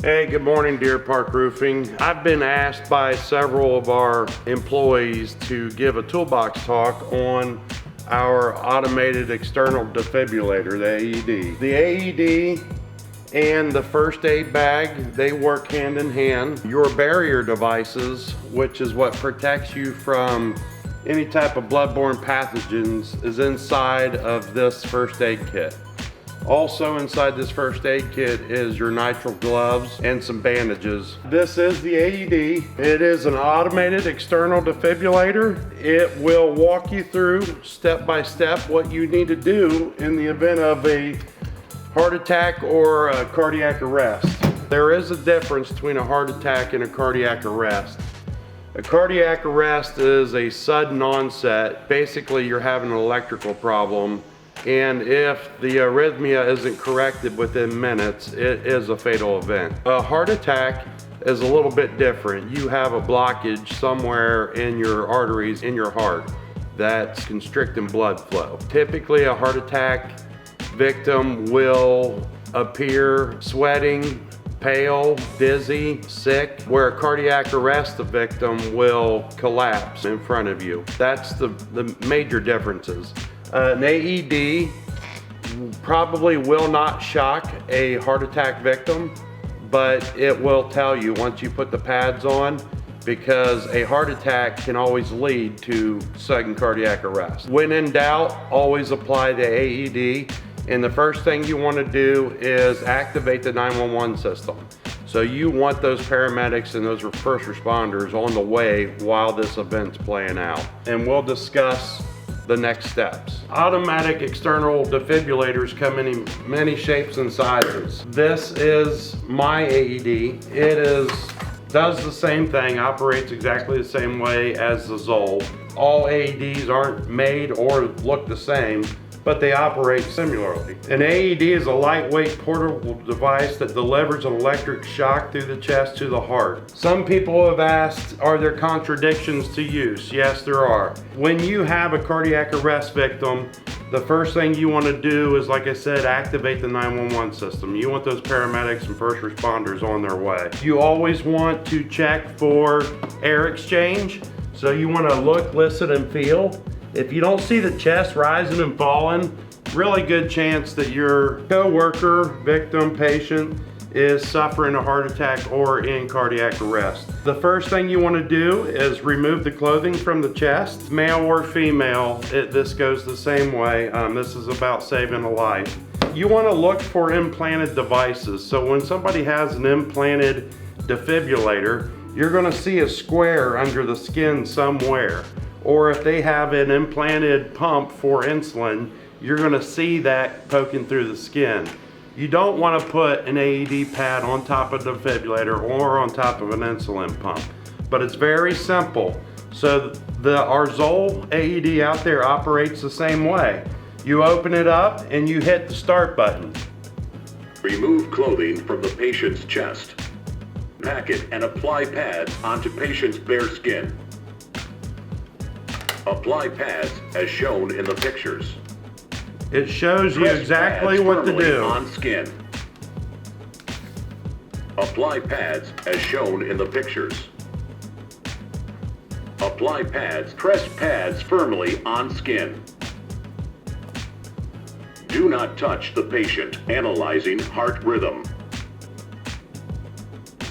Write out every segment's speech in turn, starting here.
Hey, good morning, Deer Park Roofing. I've been asked by several of our employees to give a toolbox talk on our automated external defibrillator, the AED. The AED and the first aid bag, they work hand in hand. Your barrier devices, which is what protects you from any type of bloodborne pathogens, is inside of this first aid kit. Also inside this first aid kit is your nitrile gloves and some bandages. This is the AED. It is an automated external defibrillator. It will walk you through step by step what you need to do in the event of a heart attack or a cardiac arrest. There is a difference between a heart attack and a cardiac arrest. A cardiac arrest is a sudden onset. Basically, you're having an electrical problem, and if the arrhythmia isn't corrected within minutes, it is a fatal event. A heart attack is a little bit different. You have a blockage somewhere in your arteries in your heart that's constricting blood flow. Typically, a heart attack victim will appear sweating, pale, dizzy, sick, where a cardiac arrest, the victim will collapse in front of you. That's the major differences. An AED probably will not shock a heart attack victim, but it will tell you once you put the pads on, because a heart attack can always lead to sudden cardiac arrest. When in doubt, always apply the AED, and the first thing you want to do is activate the 911 system. So you want those paramedics and those first responders on the way while this event's playing out. And we'll discuss the next steps. Automatic external defibrillators come in many shapes and sizes. This is my AED. It does the same thing, operates exactly the same way as the Zoll. All AEDs aren't made or look the same, but they operate similarly. An AED is a lightweight portable device that delivers an electric shock through the chest to the heart. Some people have asked, are there contradictions to use? Yes, there are. When you have a cardiac arrest victim, the first thing you want to do is, like I said, activate the 911 system. You want those paramedics and first responders on their way. You always want to check for air exchange. So you want to look, listen, and feel. If you don't see the chest rising and falling, really good chance that your co-worker, victim, patient is suffering a heart attack or in cardiac arrest. The first thing you want to do is remove the clothing from the chest. Male or female, this goes the same way. This is about saving a life. You want to look for implanted devices. So when somebody has an implanted defibrillator, you're going to see a square under the skin somewhere. Or if they have an implanted pump for insulin, you're gonna see that poking through the skin. You don't wanna put an AED pad on top of the defibrillator or on top of an insulin pump. But it's very simple. So our Zoll AED out there operates the same way. You open it up and you hit the start button. Remove clothing from the patient's chest. Pack it and apply pads onto patient's bare skin. Apply pads as shown in the pictures. It shows you exactly what to do. On skin. Apply pads as shown in the pictures. Apply pads. Press pads firmly on skin. Do not touch the patient. Analyzing heart rhythm.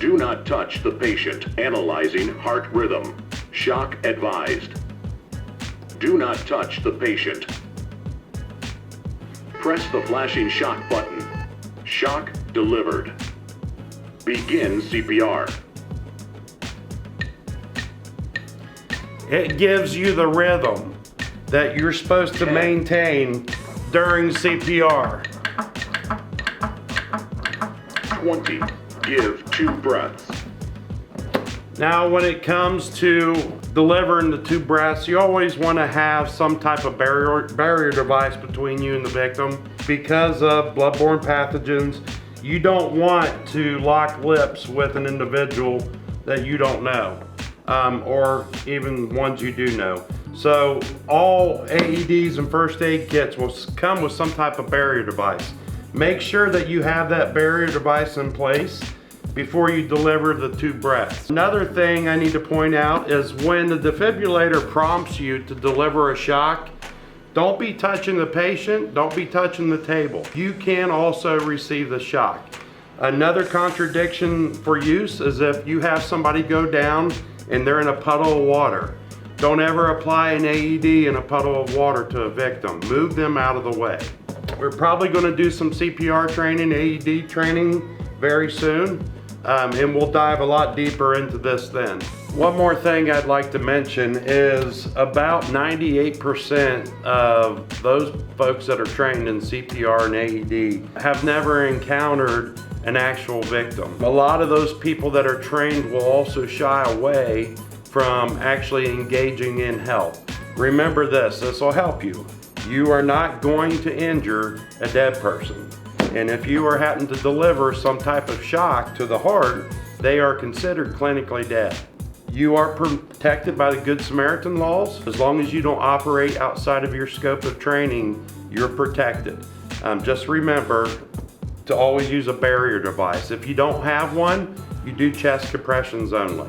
Do not touch the patient. Analyzing heart rhythm. Shock advised. Do not touch the patient. Press the flashing shock button. Shock delivered. Begin CPR. It gives you the rhythm that you're supposed to maintain during CPR. 20. Give 2 breaths. Now when it comes to delivering the 2 breaths, you always want to have some type of barrier device between you and the victim. Because of bloodborne pathogens, you don't want to lock lips with an individual that you don't know, or even ones you do know. So all AEDs and first aid kits will come with some type of barrier device. Make sure that you have that barrier device in place. before you deliver the 2 breaths. Another thing I need to point out is when the defibrillator prompts you to deliver a shock, don't be touching the patient, don't be touching the table. You can also receive the shock. Another contradiction for use is if you have somebody go down and they're in a puddle of water. Don't ever apply an AED in a puddle of water to a victim. Move them out of the way. We're probably going to do some CPR training, AED training very soon, and we'll dive a lot deeper into this then. One more thing I'd like to mention is about 98% of those folks that are trained in CPR and AED have never encountered an actual victim. A lot of those people that are trained will also shy away from actually engaging in help. Remember this will help you. You are not going to injure a dead person. And if you are having to deliver some type of shock to the heart, they are considered clinically dead. You are protected by the Good Samaritan laws. As long as you don't operate outside of your scope of training, you're protected. Just remember to always use a barrier device. If you don't have one, you do chest compressions only.